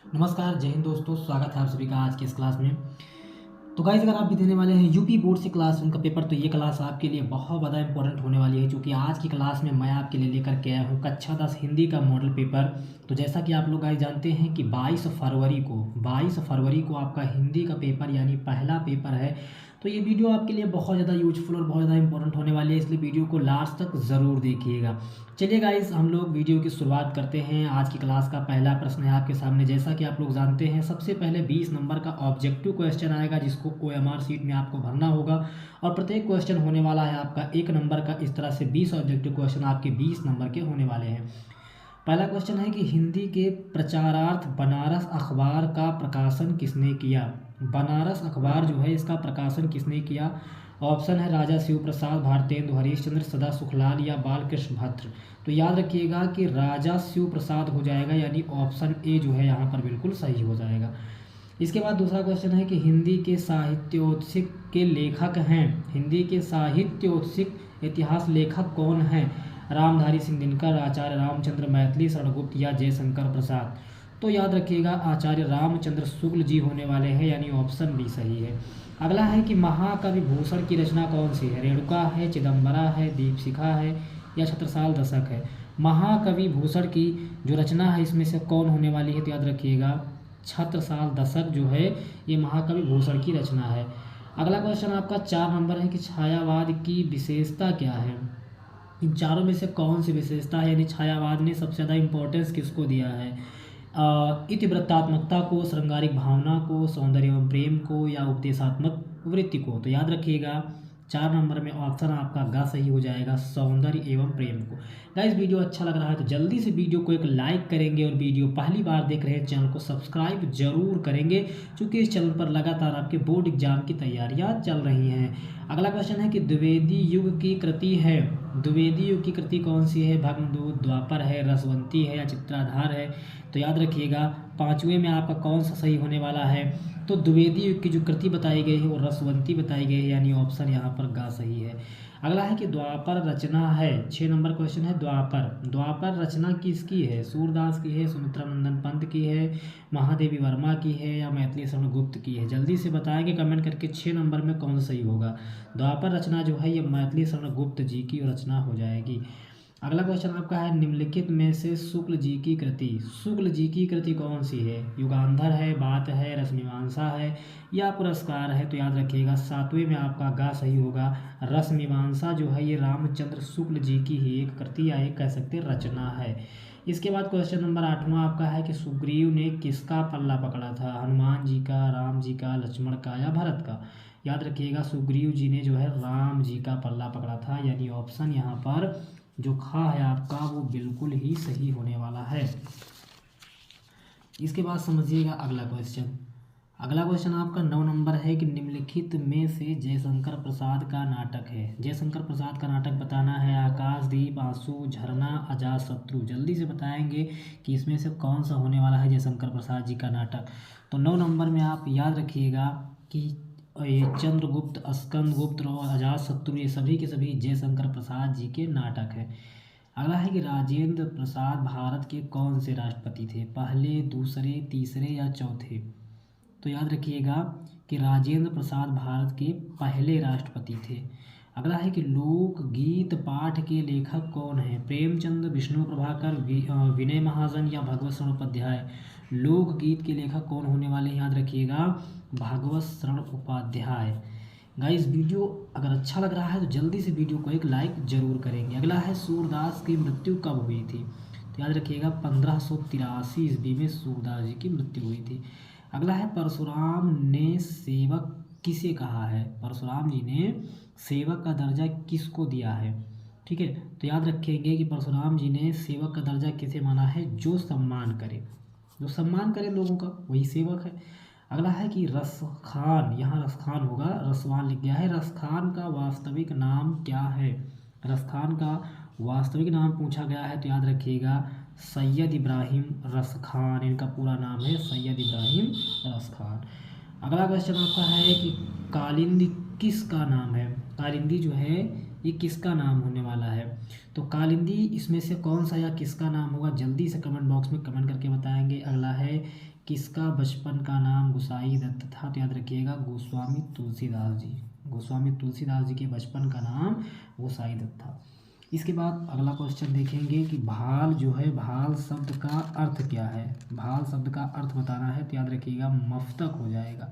नमस्कार, जय हिंद दोस्तों। स्वागत है आप सभी का आज के इस क्लास में। तो गाइस, अगर आप भी देने वाले हैं यूपी बोर्ड से क्लास 1 का पेपर, तो ये क्लास आपके लिए बहुत ज़्यादा इंपॉर्टेंट होने वाली है, क्योंकि आज की क्लास में मैं आपके लिए लेकर के आया हूँ कक्षा 10 हिंदी का मॉडल पेपर। तो जैसा कि आप लोग गाइस जानते हैं कि 22 फरवरी को आपका हिंदी का पेपर यानी पहला पेपर है। तो ये वीडियो आपके लिए बहुत ज़्यादा यूजफुल और बहुत ज़्यादा इंपॉर्टेंट होने वाली है, इसलिए वीडियो को लास्ट तक ज़रूर देखिएगा। चलिए गाइस, हम लोग वीडियो की शुरुआत करते हैं। आज की क्लास का पहला प्रश्न है आपके सामने। जैसा कि आप लोग जानते हैं, सबसे पहले 20 नंबर का ऑब्जेक्टिव क्वेश्चन आएगा, जिसको OMR शीट में आपको भरना होगा। और प्रत्येक क्वेश्चन होने वाला है आपका 1 नंबर का। इस तरह से 20 ऑब्जेक्टिव क्वेश्चन आपके 20 नंबर के होने वाले हैं। पहला क्वेश्चन है कि हिंदी के प्रचारार्थ बनारस अखबार का प्रकाशन किसने किया। बनारस अखबार जो है, इसका प्रकाशन किसने किया। ऑप्शन है राजा शिव प्रसाद, भारतेंदु हरीशचंद्र, सदा सुखलाल या बालकृष्ण भट्ट। तो याद रखिएगा कि राजा शिव प्रसाद हो जाएगा, यानी ऑप्शन ए जो है यहाँ पर बिल्कुल सही हो जाएगा। इसके बाद दूसरा क्वेश्चन है कि हिंदी के साहित्योत्सिक के लेखक हैं। हिंदी के साहित्योत्सिक इतिहास लेखक कौन हैं। रामधारी सिंह दिनकर, आचार्य रामचंद्र मैथिली, शरणगुप्त या जयशंकर प्रसाद। तो याद रखिएगा आचार्य रामचंद्र शुक्ल जी होने वाले हैं, यानी ऑप्शन बी सही है। अगला है कि महाकवि भूषण की रचना कौन सी है। रेणुका है, चिदम्बरा है, दीपशिखा है या छत्रसाल दशक है। महाकवि भूषण की जो रचना है, इसमें से कौन होने वाली है। तो याद रखिएगा छत्रसाल दशक जो है, ये महाकवि भूषण की रचना है। अगला क्वेश्चन आपका 4 नंबर है कि छायावाद की विशेषता क्या है। इन चारों में से कौन सी विशेषता है, यानी छायावाद ने सबसे ज़्यादा इम्पोर्टेंस किसको दिया है। इतिवृत्तात्मकता को, श्रृंगारिक भावना को, सौंदर्य एवं प्रेम को या उपदेशात्मक वृत्ति को। तो याद रखिएगा 4 नंबर में ऑप्शन आपका ग सही हो जाएगा, सौंदर्य एवं प्रेम को। गाइस, वीडियो अच्छा लग रहा है तो जल्दी से वीडियो को एक लाइक करेंगे, और वीडियो पहली बार देख रहे हैं चैनल को सब्सक्राइब जरूर करेंगे, क्योंकि इस चैनल पर लगातार आपके बोर्ड एग्जाम की तैयारियां चल रही हैं। अगला क्वेश्चन है कि द्विवेदी युग की कृति है। द्विवेदी युग की कृति कौन सी है। भग्नदूत, द्वापर है, रसवंती है या चित्राधार है। तो याद रखिएगा पांचवें में आपका कौन सा सही होने वाला है। तो द्विवेदी युग की जो कृति बताई गई है वो रसवंती बताई गई है, यानी ऑप्शन यहाँ पर ग सही है। अगला है कि द्वापर रचना है। 6 नंबर क्वेश्चन है द्वापर रचना किसकी है। सूरदास की है, सुमित्रा नंदन पंत की है, महादेवी वर्मा की है या मैथिली शरण गुप्त की है। जल्दी से बताएंगे कमेंट करके 6 नंबर में कौन सा सही होगा। द्वापर रचना जो है ये मैथिली शरण गुप्त जी की रचना हो जाएगी। अगला क्वेश्चन आपका है निम्नलिखित में से शुक्ल जी की कृति। शुक्ल जी की कृति कौन सी है। युगांधर है, बात है, रसमीमांसा है या पुरस्कार है। तो याद रखिएगा 7वें में आपका गा सही होगा। रसमीमांसा जो है ये रामचंद्र शुक्ल जी की ही एक कृति या एक कह सकते रचना है। इसके बाद क्वेश्चन नंबर 8वां आपका है कि सुग्रीव ने किसका पल्ला पकड़ा था। हनुमान जी का, राम जी का, लक्ष्मण का या भरत का। याद रखिएगा सुग्रीव जी ने जो है राम जी का पल्ला पकड़ा था, यानी ऑप्शन यहाँ पर जो खा है आपका वो बिल्कुल ही सही होने वाला है। इसके बाद समझिएगा अगला क्वेश्चन आपका 9 नंबर है कि निम्नलिखित में से जयशंकर प्रसाद का नाटक है। जयशंकर प्रसाद का नाटक बताना है। आकाशदीप, आंसू, झरना, अजातशत्रु। जल्दी से बताएंगे कि इसमें से कौन सा होने वाला है जयशंकर प्रसाद जी का नाटक। तो 9 नंबर में आप याद रखिएगा कि ये चंद्रगुप्त, स्कंदगुप्त और अजातशत्रु ये सभी के सभी जयशंकर प्रसाद जी के नाटक हैं। अगला है कि राजेंद्र प्रसाद भारत के कौन से राष्ट्रपति थे। पहले, दूसरे, तीसरे या चौथे। तो याद रखिएगा कि राजेंद्र प्रसाद भारत के पहले राष्ट्रपति थे। अगला है कि लोकगीत पाठ के लेखक कौन है। प्रेमचंद, विष्णु प्रभाकर, विनय महाजन या भगवत शरण उपाध्याय। लोकगीत के लेखक कौन होने वाले हैं, याद रखिएगा भगवत शरण उपाध्याय। गाइस, वीडियो अगर अच्छा लग रहा है तो जल्दी से वीडियो को एक लाइक जरूर करेंगे। अगला है सूरदास की मृत्यु कब हुई थी। तो याद रखिएगा 1583 ईस्वी में सूरदास जी की मृत्यु हुई थी। अगला है परशुराम ने सेवक किसे कहा है। परशुराम जी ने सेवक का दर्जा किसको दिया है। ठीक है, तो याद रखेंगे कि परशुराम जी ने सेवक का दर्जा किसे माना है। जो सम्मान करे, जो सम्मान करे लोगों का, वही सेवक है। अगला है कि रसखान, यहाँ रसखान होगा, रसवान लिख गया है। रसखान का वास्तविक नाम क्या है। रसखान का वास्तविक नाम पूछा गया है, तो याद रखिएगा सैयद इब्राहिम रसखान, इनका पूरा नाम है सैयद इब्राहिम रसखान। अगला क्वेश्चन आपका है कि कालिंदी किसका नाम है। कालिंदी जो है ये किसका नाम होने वाला है? तो कालिंदी इसमें से कौन सा या किसका नाम होगा, जल्दी से कमेंट बॉक्स में कमेंट करके बताएंगे। अगला है किसका बचपन का नाम गोसाई दत्त था? तो याद रखिएगा गोस्वामी तुलसीदास जी। गोस्वामी तुलसीदास जी के बचपन का नाम गोसाई दत्त था। इसके बाद अगला क्वेश्चन देखेंगे कि भाल जो है, भाल शब्द का अर्थ क्या है? भाल शब्द का अर्थ बताना है तो याद रखिएगा मस्तक हो जाएगा।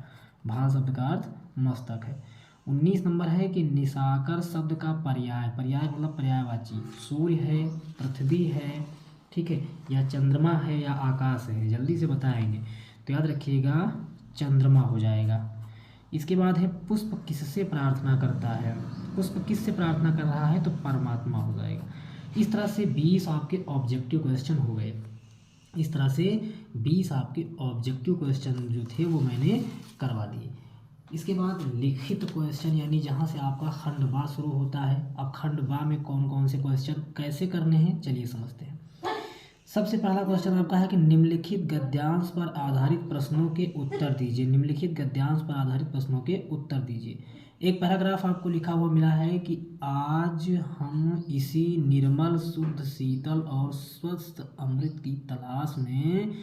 भाल शब्द का अर्थ मस्तक है। 19 नंबर है कि निशाकर शब्द का पर्याय, पर्याय मतलब पर्यायवाची, सूर्य है, पृथ्वी है, ठीक है, या चंद्रमा है या आकाश है, जल्दी से बताएंगे। तो याद रखिएगा चंद्रमा हो जाएगा। इसके बाद है पुष्प किससे प्रार्थना करता है? पुष्प किससे प्रार्थना कर रहा है? तो परमात्मा हो जाएगा। इस तरह से 20 आपके ऑब्जेक्टिव क्वेश्चन हो गए। इस तरह से 20 आपके ऑब्जेक्टिव क्वेश्चन जो थे वो मैंने करवा दिए। इसके बाद लिखित क्वेश्चन, यानी जहाँ से आपका खंड बा शुरू होता है। अब खंड बा में कौन कौन से क्वेश्चन कैसे करने हैं चलिए समझते हैं। सबसे पहला क्वेश्चन आपका है कि निम्नलिखित गद्यांश पर आधारित प्रश्नों के उत्तर दीजिए। निम्नलिखित गद्यांश पर आधारित प्रश्नों के उत्तर दीजिए। एक पैराग्राफ आपको लिखा हुआ मिला है कि आज हम इसी निर्मल शुद्ध शीतल और स्वस्थ अमृत की तलाश में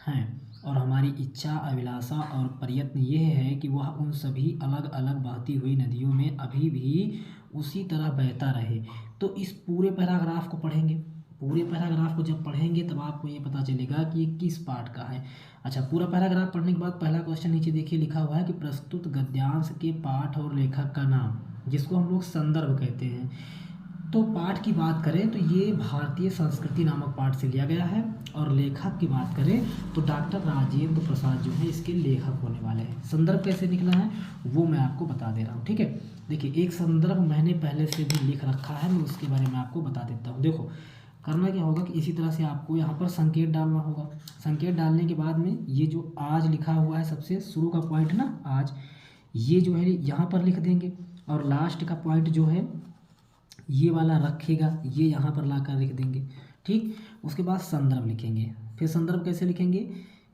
हैं और हमारी इच्छा अभिलाषा और प्रयत्न ये है कि वह उन सभी अलग अलग बहती हुई नदियों में अभी भी उसी तरह बहता रहे। तो इस पूरे पैराग्राफ को पढ़ेंगे। पूरे पैराग्राफ को जब पढ़ेंगे तब आपको ये पता चलेगा कि ये किस पार्ट का है। अच्छा, पूरा पैराग्राफ पढ़ने के बाद पहला क्वेश्चन नीचे देखिए लिखा हुआ है कि प्रस्तुत गद्यांश के पाठ और लेखक का नाम, जिसको हम लोग संदर्भ कहते हैं। तो पाठ की बात करें तो ये भारतीय संस्कृति नामक पाठ से लिया गया है, और लेखक की बात करें तो डॉक्टर राजेंद्र प्रसाद जो है इसके लेखक होने वाले हैं। संदर्भ कैसे निकला है वो मैं आपको बता दे रहा हूँ, ठीक है। देखिए, एक संदर्भ मैंने पहले से भी लिख रखा है, मैं उसके बारे में आपको बता देता हूँ। देखो, करना क्या होगा कि इसी तरह से आपको यहाँ पर संकेत डालना होगा। संकेत डालने के बाद में ये जो आज लिखा हुआ है सबसे शुरू का पॉइंट ना, आज, ये जो है यहाँ पर लिख देंगे, और लास्ट का पॉइंट जो है ये वाला रखेगा, ये यहाँ पर ला कर लिख देंगे, ठीक। उसके बाद संदर्भ लिखेंगे। फिर संदर्भ कैसे लिखेंगे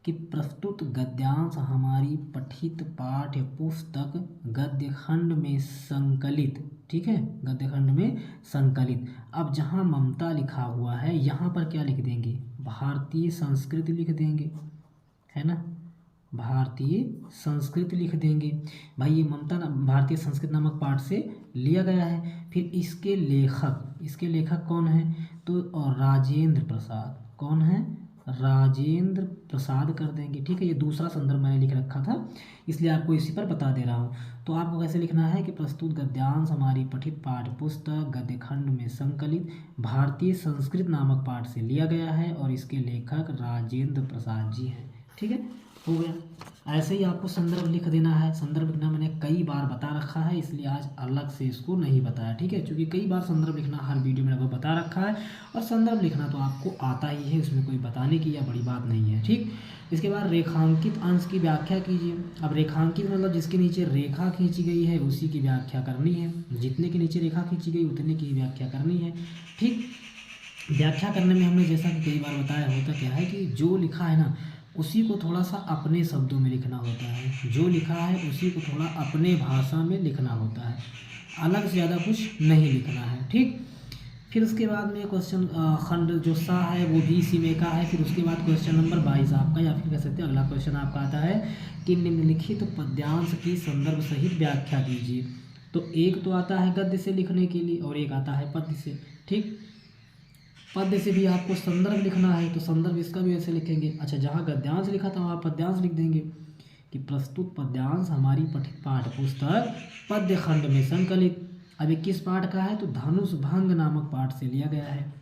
कि प्रस्तुत गद्यांश हमारी पठित पाठ्य पुस्तक गद्य खंड में संकलित, ठीक है, गद्य खंड में संकलित। अब जहाँ ममता लिखा हुआ है यहाँ पर क्या लिख देंगे? भारतीय संस्कृति लिख देंगे, है ना, भारतीय संस्कृत लिख देंगे। भाई ये ममता भारतीय संस्कृत नामक पाठ से लिया गया है। फिर इसके लेखक कौन है? तो राजेंद्र प्रसाद। कौन है? राजेंद्र प्रसाद कर देंगे, ठीक है। ये दूसरा संदर्भ मैंने लिख रखा था इसलिए आपको इसी पर बता दे रहा हूँ। तो आपको कैसे लिखना है कि प्रस्तुत गद्यांश हमारी पठित पाठ्य पुस्तक गद्य खंड में संकलित भारतीय संस्कृत नामक पाठ से लिया गया है और इसके लेखक राजेंद्र प्रसाद जी हैं, ठीक है, हो गया। ऐसे ही आपको संदर्भ लिख देना है। संदर्भ लिखना मैंने कई बार बता रखा है इसलिए आज अलग से इसको नहीं बताया, ठीक है, क्योंकि कई बार संदर्भ लिखना हर वीडियो में लगभग बता रखा है, और संदर्भ लिखना तो आपको आता ही है, इसमें कोई बताने की या बड़ी बात नहीं है, ठीक। इसके बाद रेखांकित अंश की व्याख्या कीजिए। अब रेखांकित मतलब जिसके नीचे रेखा खींची गई है उसी की व्याख्या करनी है। जितने के नीचे रेखा खींची गई उतने की व्याख्या करनी है, ठीक। व्याख्या करने में हमने जैसा कि कई बार बताया होता क्या है कि जो लिखा है ना उसी को थोड़ा सा अपने शब्दों में लिखना होता है। जो लिखा है उसी को थोड़ा अपने भाषा में लिखना होता है, अलग से ज़्यादा कुछ नहीं लिखना है, ठीक। फिर उसके बाद में क्वेश्चन खंड जो सा है वो भी इसी में का है। फिर उसके बाद क्वेश्चन नंबर 22 आपका, या फिर कह सकते हैं अगला क्वेश्चन आपका आता है कि निम्नलिखित पद्यांश की संदर्भ सहित व्याख्या कीजिए। तो एक तो आता है गद्य से लिखने के लिए और एक आता है पद्य से, ठीक। पद्य से भी आपको संदर्भ लिखना है तो संदर्भ इसका भी ऐसे लिखेंगे। अच्छा, जहाँ गद्यांश लिखा था वहाँ पद्यांश लिख देंगे कि प्रस्तुत पद्यांश हमारी पठित पाठ्य पुस्तक पद्य खंड में संकलित। अब ये किस पाठ का है? तो धनुष भंग नामक पाठ से लिया गया है।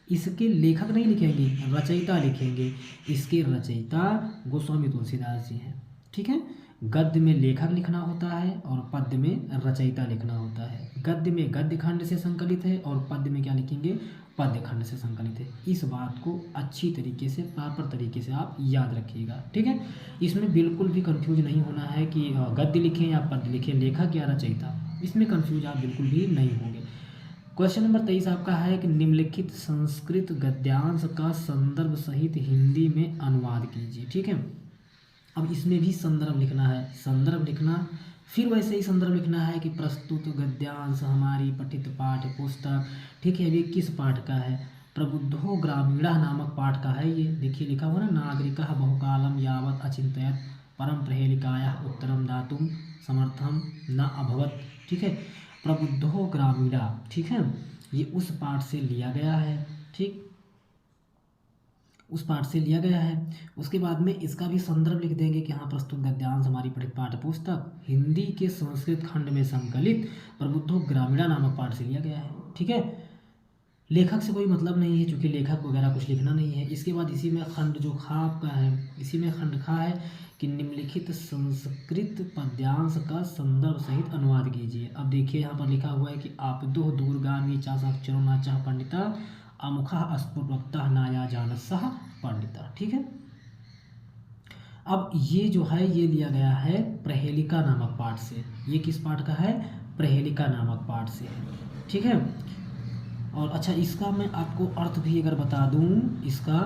इसके लेखक नहीं लिखेंगे, रचयिता लिखेंगे। इसके रचयिता गोस्वामी तुलसीदास जी हैं, ठीक है। गद्य में लेखक लिखना होता है और पद्य में रचयिता लिखना होता है। गद्य में गद्य खंड से संकलित है और पद्य में क्या लिखेंगे? पद्य खंड से संकलित है। इस बात को अच्छी तरीके से प्रॉपर तरीके से आप याद रखिएगा, ठीक है। इसमें बिल्कुल भी कंफ्यूज नहीं होना है कि गद्य लिखें या पद्य लिखें, लेखक या रचयिता, इसमें कंफ्यूज आप बिल्कुल भी नहीं होंगे। क्वेश्चन नंबर 23 आपका है कि निम्नलिखित संस्कृत गद्यांश का संदर्भ सहित हिंदी में अनुवाद कीजिए, ठीक है। अब इसमें भी संदर्भ लिखना है, संदर्भ लिखना, फिर वैसे ही संदर्भ लिखना है कि प्रस्तुत गद्यांश हमारी पठित पाठ्य पुस्तक, ठीक है। ये किस पाठ का है? प्रबुद्धो ग्रामीणः नामक पाठ का है ये। देखिए लिखा हुआ ना, नागरिकः बहुकालं यावत् अचिन्तयत् परं प्रहेलिकायाः उत्तरं दातुं समर्थं न अभवत्, ठीक है। प्रबुद्धो ग्रामीणः, ठीक है, ये उस पाठ से लिया गया है, ठीक, उस पाठ से लिया गया है। उसके बाद में इसका भी संदर्भ लिख देंगे कि हाँ, प्रस्तुत गद्यांश हमारी पठित पाठ्य पुस्तक हिंदी के संस्कृत खंड में संकलित प्रबुद्धो ग्रामीणा नामक पाठ से लिया गया है, ठीक है। लेखक से कोई मतलब नहीं है, क्योंकि लेखक वगैरह कुछ लिखना नहीं है। इसके बाद इसी में खंड जो खा आपका है, इसी में खंड खा है कि निम्नलिखित संस्कृत पद्यांश का संदर्भ सहित अनुवाद कीजिए। अब देखिए यहाँ पर लिखा हुआ है कि आपदो दूरगामी चासाक्षरो नाचा पंडिता अमुखा अस्फुटवक्ता नाया जानसः पंडिता, ठीक है। अब ये जो है ये लिया गया है प्रहेलिका नामक पाठ से। ये किस पाठ का है? प्रहेलिका नामक पाठ से, ठीक है। और अच्छा, इसका मैं आपको अर्थ भी अगर बता दूं इसका,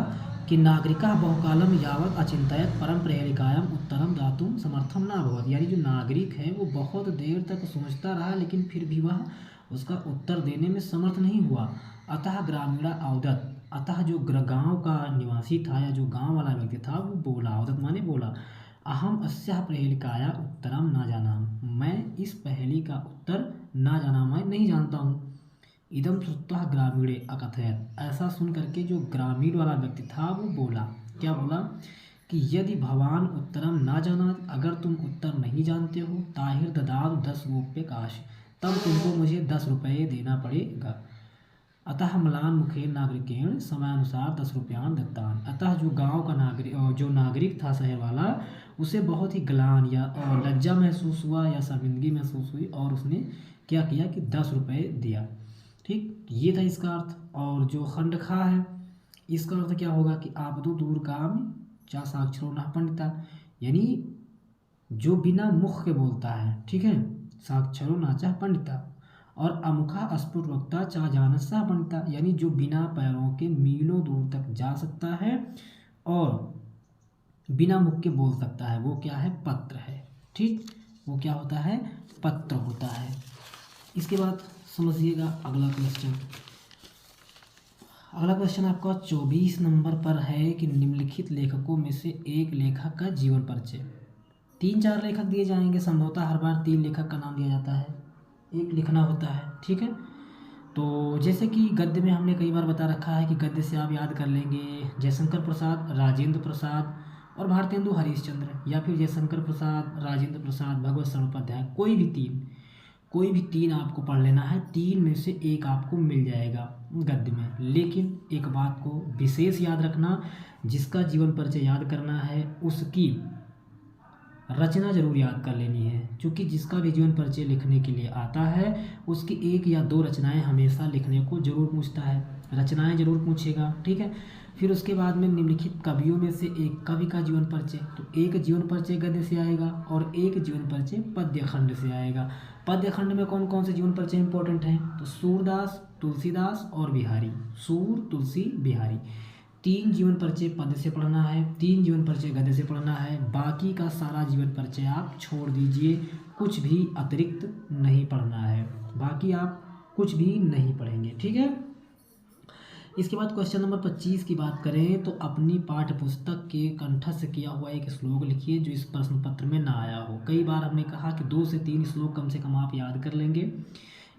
कि नागरिका बहुकालम यावत अचिंतयत परम प्रहेलिकायाम उत्तरम दातुम समर्थम न अभवत, यानी जो नागरिक है वो बहुत देर तक सोचता रहा लेकिन फिर भी वह उसका उत्तर देने में समर्थ नहीं हुआ। अतः ग्रामीणा अवदत, अतः जो गांव का निवासी था या जो गांव वाला व्यक्ति था वो बोला, अवदत माने बोला, अहम अस्याः प्रहेलिकाया उत्तरम ना जाना, मैं इस पहेली का उत्तर ना जाना, मैं नहीं जानता हूँ। इदम श्रुत्वा ग्रामीणे अकथयत, ऐसा सुन करके जो ग्रामीण वाला व्यक्ति था वो बोला, क्या बोला कि यदि भवान उत्तरम ना जाना, अगर तुम उत्तर नहीं जानते हो, ताहिर ददात 10 रूप्य काश, तब तुमको मुझे 10 रुपये देना पड़ेगा। अतः म्लान मुखे नागरिकेण समयानुसार 10 रुपयान दत्तान, अतः जो गांव का जो नागरिक था शहर वाला, उसे बहुत ही ग्लान या लज्जा महसूस हुआ या शर्मिंदगी महसूस हुई और उसने क्या किया कि 10 रुपये दिया, ठीक। ये था इसका अर्थ। और जो खंड खा है इसका अर्थ क्या होगा कि आपदो दूरगामी चा साक्षरो न पंडिता, यानी जो बिना मुख के बोलता है, ठीक है, साक्षरो नाचा पंडिता, और अमुखा अस्फुट वक्ता चा जानसा पंडिता, यानी जो बिना पैरों के मीलों दूर तक जा सकता है और बिना मुख के बोल सकता है, वो क्या है? पत्र है, ठीक, वो क्या होता है? पत्र होता है। इसके बाद समझिएगा अगला क्वेश्चन। अगला क्वेश्चन आपका 24 नंबर पर है कि निम्नलिखित लेखकों में से एक लेखक का जीवन परिचय। 3-4 लेखक दिए जाएंगे, संभवतः हर बार 3 लेखक का नाम दिया जाता है, एक लिखना होता है, ठीक है। तो जैसे कि गद्य में हमने कई बार बता रखा है कि गद्य से आप याद कर लेंगे जयशंकर प्रसाद, राजेंद्र प्रसाद और भारतेंदु हरीशचंद्र, या फिर जयशंकर प्रसाद, राजेंद्र प्रसाद, भगवत शरण उपाध्याय, कोई भी तीन आपको पढ़ लेना है, 3 में से एक आपको मिल जाएगा गद्य में। लेकिन एक बात को विशेष याद रखना, जिसका जीवन परिचय याद करना है उसकी रचना जरूर याद कर लेनी है, क्योंकि जिसका भी जीवन परिचय लिखने के लिए आता है उसकी 1 या 2 रचनाएं हमेशा लिखने को जरूर पूछता है, रचनाएं जरूर पूछेगा, ठीक है। फिर उसके बाद में निम्नलिखित कवियों में से एक कवि का जीवन परिचय, तो एक जीवन परिचय गद्य से आएगा और एक जीवन परिचय पद्य खंड से आएगा। पद्य खंड में कौन कौन से जीवन परिचय इंपॉर्टेंट हैं? तो सूरदास, तुलसीदास और बिहारी, सूर, तुलसी, बिहारी, 3 जीवन परिचय पद्य से पढ़ना है, 3 जीवन परिचय गद्य से पढ़ना है। बाकी का सारा जीवन परिचय आप छोड़ दीजिए, कुछ भी अतिरिक्त नहीं पढ़ना है, बाकी आप कुछ भी नहीं पढ़ेंगे, ठीक है। इसके बाद क्वेश्चन नंबर 25 की बात करें तो अपनी पाठ्य पुस्तक के कंठस्थ किया हुआ एक श्लोक लिखिए जो इस प्रश्न पत्र में ना आया हो। कई बार हमने कहा कि 2 से 3 श्लोक कम से कम आप याद कर लेंगे।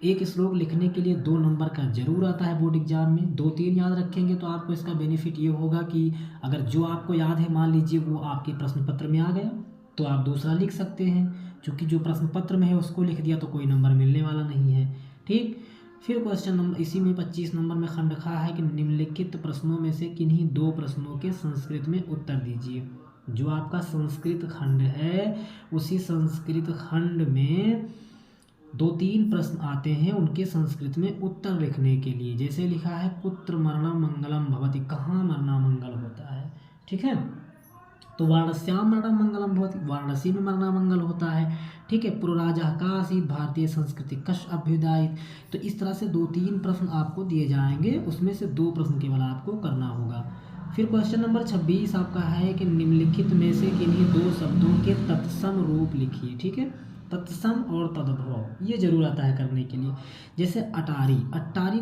एक श्लोक लिखने के लिए 2 नंबर का जरूर आता है बोर्ड एग्जाम में, 2-3 याद रखेंगे तो आपको इसका बेनिफिट ये होगा कि अगर जो आपको याद है मान लीजिए वो आपके प्रश्न पत्र में आ गया तो आप दूसरा लिख सकते हैं, क्योंकि जो प्रश्न पत्र में है उसको लिख दिया तो कोई नंबर मिलने वाला नहीं है, ठीक। फिर क्वेश्चन नंबर इसी में 25 नंबर में खंड खा है कि निम्नलिखित प्रश्नों में से किन्हीं 2 प्रश्नों के संस्कृत में उत्तर दीजिए। जो आपका संस्कृत खंड है उसी संस्कृत खंड में 2-3 प्रश्न आते हैं, उनके संस्कृत में उत्तर लिखने के लिए। जैसे लिखा है पुत्र मरणम मंगलम भवति, कहाँ मरना मंगल होता है, ठीक है। तो वाराणस्याम मरणम मंगलम भवति, वाराणसी में मरना मंगल होता है, ठीक है। पुरराजा का आसीत भारतीय संस्कृति कश अभ्युदायित। तो इस तरह से 2-3 प्रश्न आपको दिए जाएंगे, उसमें से 2 प्रश्न केवल आपको करना होगा। फिर क्वेश्चन नंबर 26 आपका है कि निम्नलिखित में से किन्हीं दो शब्दों के तत्सम रूप लिखिए। ठीक है, तत्सम और तद्भव ये जरूर आता है करने के लिए। जैसे अटारी, अटारी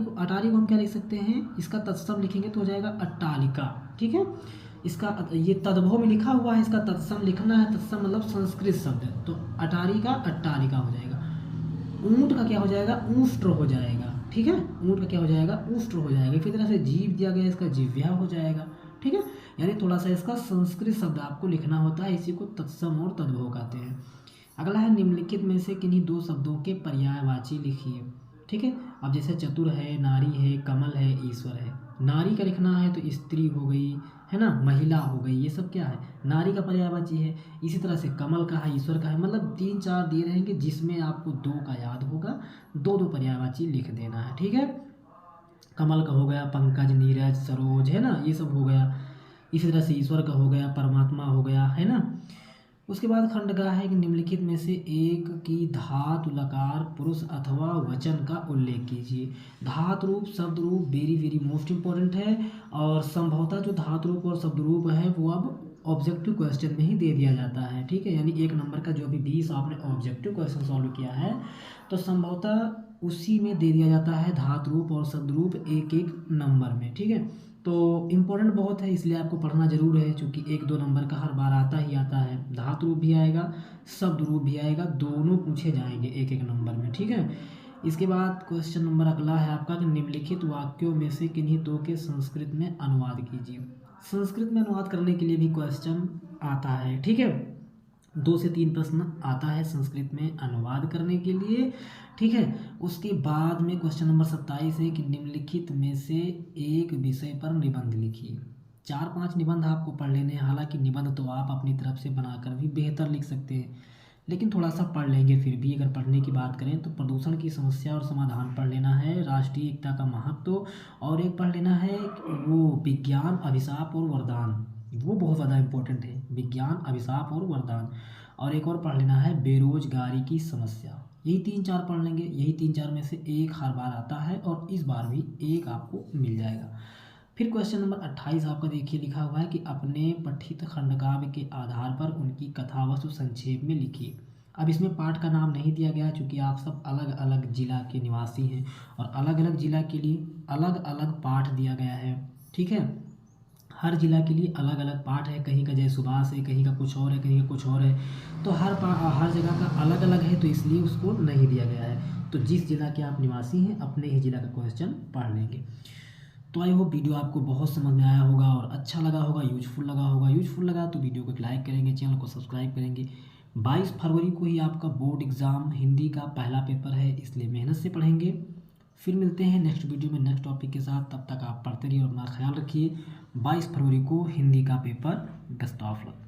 को हम क्या लिख सकते हैं, इसका तत्सम लिखेंगे तो हो जाएगा अट्टालिका। ठीक है, इसका ये तद्भव में लिखा हुआ है, इसका तत्सम लिखना है। तत्सम मतलब संस्कृत शब्द है, तो अटारी का अट्टालिका हो जाएगा। ऊंट का क्या हो जाएगा, ऊष्ट्र हो जाएगा। ठीक है, ऊंट का क्या हो जाएगा, ऊष्ट्र हो जाएगा। इसी तरह से जीव दिया गया, इसका जिव्या हो जाएगा। ठीक है, यानी थोड़ा सा इसका संस्कृत शब्द आपको लिखना होता है, इसी को तत्सम और तद्भव कहते हैं। अगला है निम्नलिखित में से किन्हीं दो शब्दों के पर्यायवाची लिखिए। ठीक है, अब जैसे चतुर है, नारी है, कमल है, ईश्वर है। नारी का लिखना है तो स्त्री हो गई, है ना, महिला हो गई, ये सब क्या है, नारी का पर्यायवाची है। इसी तरह से कमल का है, ईश्वर का है, मतलब 3-4 दिए रहेंगे जिसमें आपको 2 का याद होगा, 2-2 पर्यायवाची लिख देना है। ठीक है, कमल का हो गया पंकज, नीरज, सरोज, है ना, ये सब हो गया। इसी तरह से ईश्वर का हो गया परमात्मा हो गया, है ना। उसके बाद खंड का है कि निम्नलिखित में से एक की धातु लकार पुरुष अथवा वचन का उल्लेख कीजिए। धातु रूप शब्द रूप वेरी वेरी मोस्ट इंपॉर्टेंट है, और संभवतः जो धातु रूप और शब्द रूप है वो अब ऑब्जेक्टिव क्वेश्चन में ही दे दिया जाता है। ठीक है, यानी 1 नंबर का जो भी 20 आपने ऑब्जेक्टिव क्वेश्चन सॉल्व किया है तो संभवतः उसी में दे दिया जाता है धातु रूप और शब्द रूप 1-1 नंबर में। ठीक है, तो इम्पोर्टेंट बहुत है, इसलिए आपको पढ़ना जरूर है, क्योंकि 1-2 नंबर का हर बार आता ही आता है। धातु रूप भी आएगा, शब्द रूप भी आएगा, दोनों पूछे जाएंगे 1-1 नंबर में। ठीक है, इसके बाद क्वेश्चन नंबर अगला है आपका कि निम्नलिखित वाक्यों में से किन्हीं दो के संस्कृत में अनुवाद कीजिए। संस्कृत में अनुवाद करने के लिए भी क्वेश्चन आता है। ठीक है, 2 से 3 प्रश्न आता है संस्कृत में अनुवाद करने के लिए। ठीक है, उसके बाद में क्वेश्चन नंबर 27 है कि निम्नलिखित में से एक विषय पर निबंध लिखिए। 4-5 निबंध आपको पढ़ लेने हैं। हालांकि निबंध तो आप अपनी तरफ से बनाकर भी बेहतर लिख सकते हैं, लेकिन थोड़ा सा पढ़ लेंगे फिर भी। अगर पढ़ने की बात करें तो प्रदूषण की समस्या और समाधान पढ़ लेना है, राष्ट्रीय एकता का महत्व, और एक पढ़ लेना है वो विज्ञान अभिशाप और वरदान, वो बहुत ज़्यादा इंपॉर्टेंट है, विज्ञान अभिशाप और वरदान। और एक और पढ़ लेना है बेरोजगारी की समस्या। यही 3-4 पढ़ लेंगे, यही 3-4 में से एक हर बार आता है, और इस बार भी एक आपको मिल जाएगा। फिर क्वेश्चन नंबर 28 आपका देखिए लिखा हुआ है कि अपने पठित खंडकाव्य के आधार पर उनकी कथावस्तु संक्षेप में लिखिए। अब इसमें पाठ का नाम नहीं दिया गया, क्योंकि आप सब अलग अलग जिला के निवासी हैं, और अलग अलग जिला के लिए अलग अलग पाठ दिया गया है। ठीक है, हर जिला के लिए अलग अलग पाठ है, कहीं का जय सुभाष है, कहीं का कुछ और है, कहीं का कुछ और है, तो हर जगह का अलग अलग है, तो इसलिए उसको नहीं दिया गया है। तो जिस जिला के आप निवासी हैं अपने ही जिला का क्वेश्चन पढ़ लेंगे। तो आई होप वीडियो आपको बहुत समझ में आया होगा और अच्छा लगा होगा, यूजफुल लगा होगा। यूजफुल लगा तो वीडियो को लाइक करेंगे, चैनल को सब्सक्राइब करेंगे। 22 फरवरी को ही आपका बोर्ड एग्ज़ाम हिंदी का पहला पेपर है, इसलिए मेहनत से पढ़ेंगे। फिर मिलते हैं नेक्स्ट वीडियो में नेक्स्ट टॉपिक के साथ, तब तक आप पढ़ते रहिए और अपना ख्याल रखिए। 22 फरवरी को हिंदी का पेपर, बेस्ट ऑफ लक।